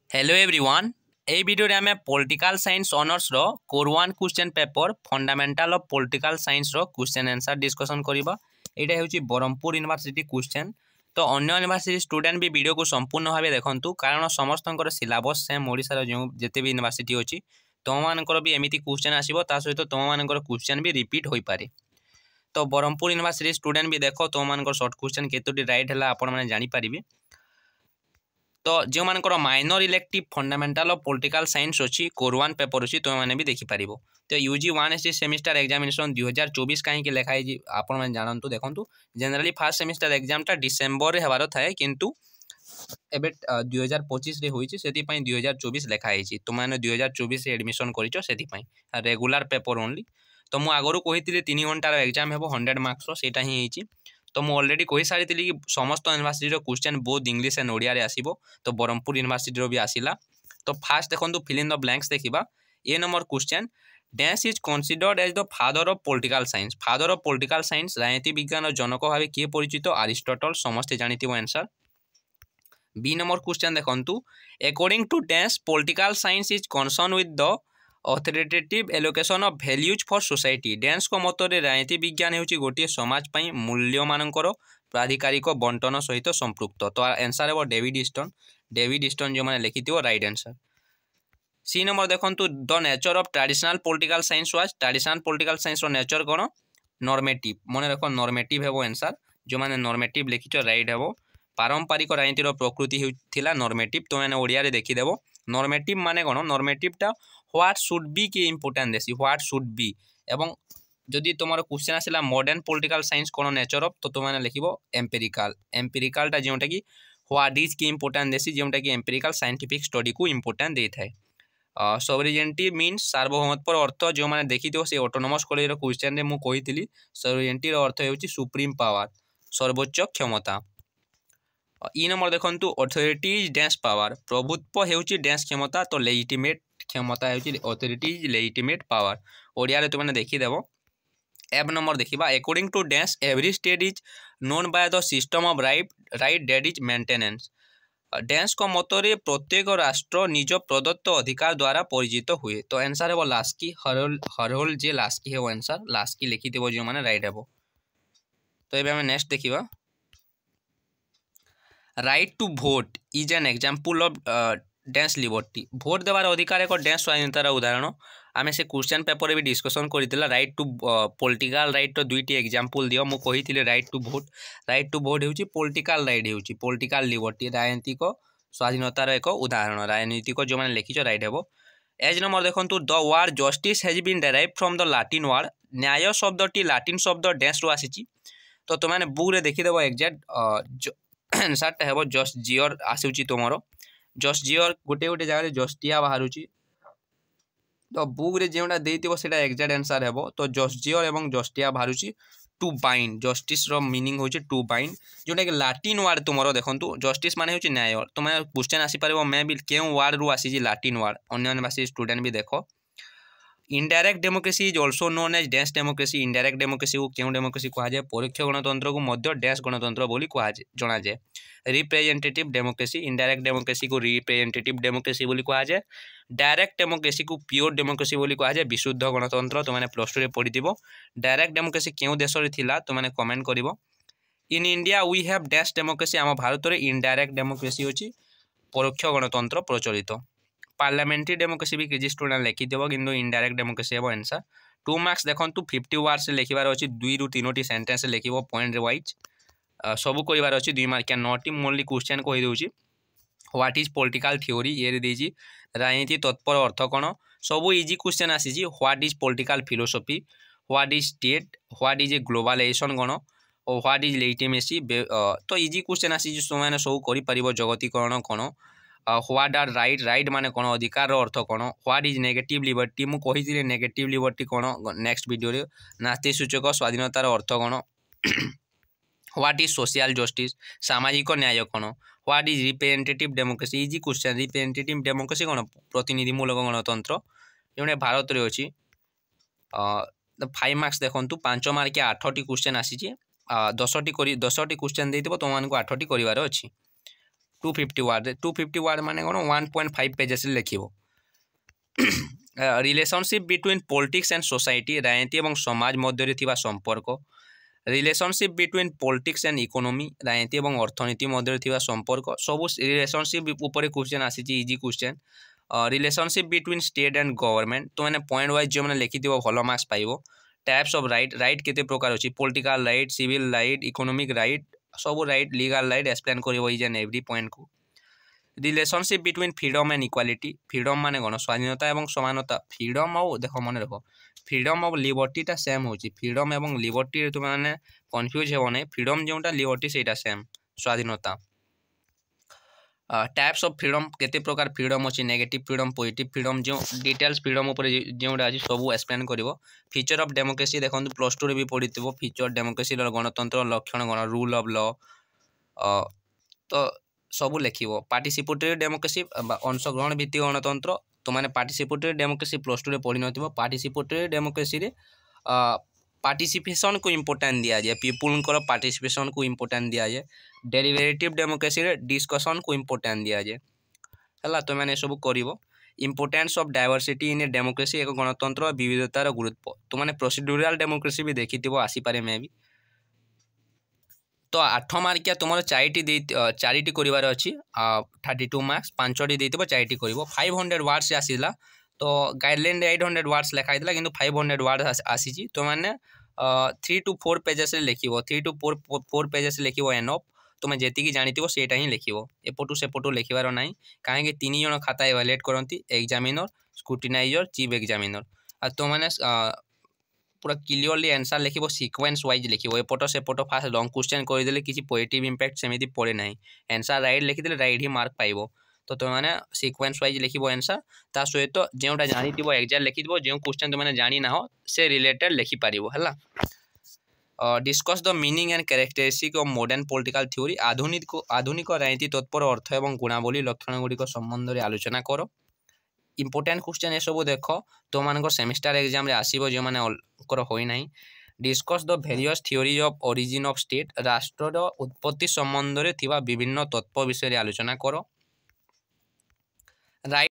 Hello everyone এই ভিডিওরে আমি পলিটিকাল সাইন্স অনর্স র core 1 question paper fundamental of political science रो क्वेश्चन आंसर डिस्कशन करिबा। एटा हेउची ब्रह्मपुर यूनिवर्सिटी क्वेश्चन। तो अन्य यूनिवर्सिटी स्टूडेंट भी वीडियो को संपूर्ण भाव देखंतु कारण समस्तंकर सिलेबस सेम ओडिसा जो जते भी यूनिवर्सिटी अछि तुम मानकर भी एमिति क्वेश्चन आसीबो ता सहित तुम मानकर क्वेश्चन भी रिपीट होई पारे। तो ब्रह्मपुर यूनिवर्सिटी स्टूडेंट भी देखो तुम मानकर शॉर्ट क्वेश्चन केतोटी राइट हला आपण माने जानि परिबे। तो जो मानकर minor elective fundamental of political science अच्छी कोर 1 पेपर अच्छी तुम मैंने भी देखिपार। तो यूजी 1SC सेमिस्टर एग्जामिनेशन 2024 कहीं लिखाई आपण जानतु देखु जनरली फास्ट सेमिस्टर एग्जामटा डिसेम्बर रे हेबार थाए किंतु एबे 2025 रे होईची सेति पई 2024 लिखाई तुम मैंने 2024 रे एडमिशन करिचो सेति पई रेगुलर पेपर ओनली। तो मु आगरु कहितली 3 घंटार एग्जाम हेबो 100 मार्क्स रो सेटा ही हेची। तो मुझे अलरेडी कही सारी कि समस्त university question both English and Odia रे आसीबो। तो ब्रह्मपुर यूनिवर्सिटी भी आसिला। तो फास्ट देखो फिल इन द ब्लैंक्स देखा। A number question dash is considered as the father of political science. Father of political science राजनीति विज्ञान जनक भाव किए परिचित अरिस्टोटल समस्ते जानिथिबो आंसर। बी नंबर क्वेश्चन देखंतु according to dash political science is concern with the authoritative allocation of values for society. Dash को मतरे राजनीति विज्ञान होची गोटे समाज पई मूल्य मानकर प्राधिकारिक बंटन सहित संपृक्त। तो आंसर है डेविड ईस्टन। डेविड ईस्टन जो मैंने लिखि राइट आंसर। सी नंबर देखंतु the nature of traditional political science was. Traditional political science रो नेचर कोन नॉर्मेटिव मन रख नॉर्मेटिव हेबो आंसर। जो मैंने नॉर्मेटिव लिखिचो राइट हेबो। पारंपरिक राजनीतिर प्रकृति थिला नॉर्मेटिव। तो मैंने ओडिया रे देखि देबो नॉर्मेटिव माने कोन नॉर्मेटिवटा व्हाट शुड बी की इंपोर्टेंट देसी व्हाट शुड बी। एवं जदि तुम क्वेश्चन आसला modern political science cone nature of तो तुम लिखिबो एम्पिरिकल। एम्पिरिकलटा जोटा कि व्हाट इज की इंपोर्टेंट देसी जोटा कि एम्पिरिकल साइंटिफिक स्टडी को इंपोर्टेंट दे थाए। सॉवरेनिटी मीन्स सार्वभौमत्वर अर्थ जो मैंने देखी से ऑटोनोमस कॉलेज क्वेश्चन रे मु कहितली सॉवरेनिटी अर्थ हेउची सुप्रीम पावर सर्वोच्च क्षमता। ई नंबर देखंतु अथॉरिटी इज डैश पावर। प्रभुत्व हेउची डैश क्षमता। तो लेजिटिमेट क्षमता हेउची authority is legitimate power. Odia रे तुमने देखि देबो। एब नंबर देखिबा according to dash every state is known by the system of right that is maintenance. Dash को मतरे प्रत्येक राष्ट्र निज प्रदत्त अधिकार द्वारा परिचित हुए। तो आंसर है लास्की हरहोल जे लास्की है आंसर। लास्की लिखि देबो जो माने राइट हेबो। तो एबे हम नेक्स्ट देखिबा right to vote is an example of dash liberty. Vote देवार अधिकार एक डैश स्वाधीनतार उदाहरण। आम से क्वेश्चन पेपर भी डिस्कसन करथिला राइट टू पॉलिटिकल राइट तो दुईटी एग्जांपल दियो। मु कहिथिले राइट टू भोट हेउची पॉलिटिकल राइट हेउची पॉलिटिकल लिबर्टी राजनीतिक स्वाधीनतार एक उदाहरण। राजनीतिक जो मैंने लिखिछ राइट हेबो। एज नंबर देखंतु the word justice has been derived from the Latin word. न्याय शब्दटी लैटिन शब्द डैश रु आसीची। तो तुमने बुक रे देखि देबो एग्जैक्ट आंसरटा हेबो जस्ट जियर आसुची तुमरो। जस्ट जियर गोटे गोटे जगह जस्टिया बाहरुची। तो बुक रे जेउटा देइतिबो सेटा एग्जैक्ट आंसर हेबो। तो जस्ट जियर एवं जस्टिया बाहरुची टू बाइंड। जस्टिस रो मीनिंग होची टू बाइंड जोटा कि लैटिन वर्ड तुमरो देखंतु जस्टिस माने होची न्याय। तो माने क्वेश्चन आसी परबो मे बी केउ वर्ड रु आसी लैटिन वर्ड। अन्य यूनिवर्सिटी स्टूडेंट भी देखो। Indirect democracy is also known as dash democracy. Indirect democracy को क्यों डेमोक्रेसी कहा जाए परोक्ष गणतंत्र को मध्य डैश गणतंत्र बोली कहा जना जाए। रिप्रेजेंटेटिव डेमोक्रेसी इनडायरेक्ट डेमोक्रेसी को रिप्रेजेंटेटिव डेमोक्रेसी बोली कहा जाए। डायरेक्ट डेमोक्रेसी को प्योर डेमोक्रेसी बोली कहा जाए विशुद्ध गणतंत्र। तो मैंने प्लस 2 रे पढ़िथिबो। डायरेक्ट डेमोक्रेसी क्यों देश रे थिला तो मैंने कमेंट करिवो। In India we have dash democracy. आम भारत में इनडायरेक्ट डेमोक्रेसी होची परोक्ष गणतंत्र प्रचलित। पार्लियामेंट्री डेमोक्रेसी भी किसी स्टूडेंट लिखिदेव किंतु इनडायरेक्ट डेमोक्रेसी है आंसर। 2 मार्क्स देखंतु 50 वर्ड्स से लिखिबार अछि 2 रु 3टी सेंटेंस लिखिबो पॉइंट वाइज सबू करिवार अछि 2 मार्क 9टी मोनली क्वेश्चन कहि दोछि। व्हाट इज पॉलिटिकल थ्योरी ये रे देछि। राजनीति तत्पर अर्थ कोन सबू इजी क्वेश्चन आसीछि। What is political philosophy what is state what is a globalization कोन और व्हाट इज लेजिटिमेसी। तो इजी क्वेश्चन आसीछि सो माने सब करि परिबो जगतीकरण कोन व्हाट आर राइट राइट माने कोन अधिकार अर्थ कोन व्हाट इज नेगेटिव लिबर्टी मु कहिथिले नेगेटिव लिबर्टी कोन नेक्स्ट वीडियो रे। नास्ति सूचक स्वाधीनतार अर्थ कोन व्हाट इज सोशल जस्टिस सामाजिक न्याय कोन what is representative democracy. Easy question representative democracy कोन प्रतिनिधिमूलक गणतंत्र जोने भारत रे अछि। 5 मार्क्स देखंतु 5 मार्क 8टी क्वेश्चन आसीछि 10टी क्वेश्चन देइतिबो तुम मानको 8टी करिवार अछि। 250 वार्ड 250 वार्ड माने कौन 1.5 पेजेस लिखिबो relationship between politics and society राजनीति एवं समाज मध्य थिबा संपर्क relationship between politics and economy राजनीति एवं अर्थनीति मध्य थिबा संपर्क सब रिलेशनशिप ऊपर क्वेश्चन आसी easy question relationship between state and government तो मैंने पॉइंट वाइज जो मैंने लिखि भल मार्क्स पाइबो टाइप्स ऑफ राइट राइट केते प्रकार अछि political right civil right economic right सब राइट लीगल राइट एक्सप्लेन करिवो इज एंड एवरी पॉइंट को relationship between freedom and equality freedom माने कौन स्वाधीनता एवं समानता फ्रीडम और देख मन रख फ्रीडम और लिबर्टीटा सेम हो फ्रीडम एवं लिबर्टी तुम मैंने कन्फ्यूज हो नहीं फ्रीडम जोटा लिबर्टी से सेम स्वाधीनता टाइप्स ऑफ फ्रीडम केते प्रकार फ्रीडम अच्छी नेगेटिव फ्रीडम पॉजिटिव फ्रीडम जो डिटेल्स फ्रीडम ऊपर जोटा अच्छी सब एक्सप्लेन करिवो फीचर ऑफ डेमोक्रेसी देखो +2 रे भी पढ़िथिबो फीचर डेमोक्रेसी गणतंत्र लक्षण गण रूल ऑफ लॉ तो सब लिखिबो पार्टिसिपेटरी डेमोक्रेसी अंशग्रहण भित्तिक गणतंत्र तो मैंने पार्टिसिपेटरी डेमोक्रेसी +2 रे पढ़ी नथिबो पार्टिसिपेटरी डेमोक्रेसी रे पार्टिसिपेशन को इम्पोर्टेंस दिया जाए पीपुल को पार्टिसिपेशन को इम्पोर्टेंस दिया जाए डेरिवेटिव डेमोक्रेसी रे डिस्कशन को इम्पोर्टेंस दिया जाए है तो मैंने सब करिवो importance of diversity in a democracy एक गणतंत्र विविधतार गुरुत्व तो मैंने प्रोसीड्यूरल डेमोक्रेसी भी देखिथिबो आसी पारे मे भी तो 8 मार्किया तुम चारिटी करार अच्छी 32 मार्क्स 5टी देव 4टी कर 500 वार्ड्स आसीला तो गाइडलाइन 800 वार्ड्स लिखाई कि 500 वार्ड्स आसी तो मैंने 3 to 4 पेजेस लिख 3 to 4 पेजेस लिख एनफ तुम जी जानी सेटा ही लिख एपटू सेपटू लिखार ना कहीं 3 जन खाता इवालुएट करती एग्जामिनर स्क्रूटिनाइजर चीफ एग्जामिनर तो मैंने पूरा क्लियरली आंसर लिखो सीक्वेंस वाइज लिखो एपट सेपट फास्ट लंग क्वेश्चन करदे किसी पॉजिटिव इंपैक्ट सेमती पड़े ना आंसर राइट लिखिदे राइट ही मार्क पाइबो तो तुमने सीक्वेंस वाइज लिखो आंसर ता सहित जोटा जानी एग्जाम लिखिबो जो क्वेश्चन तुमने जानी ना हो से रिलेटेड लिखिपार है discuss the meaning and characteristic of modern political theory आधुनिक राजनीति तत्पर अर्थ और गुणावली लक्षण गुड़िक संबंध में आलोचना कर इम्पोर्टेंट क्वेश्चन ये सब देख तो मान सेमिस्टर एग्जाम रे आसीबो जो माने होई नाही discuss the various theories of origin of state राष्ट्र उत्पत्ति संबंध में थिबा विभिन्न तत्व विषय आलोचना कर राइट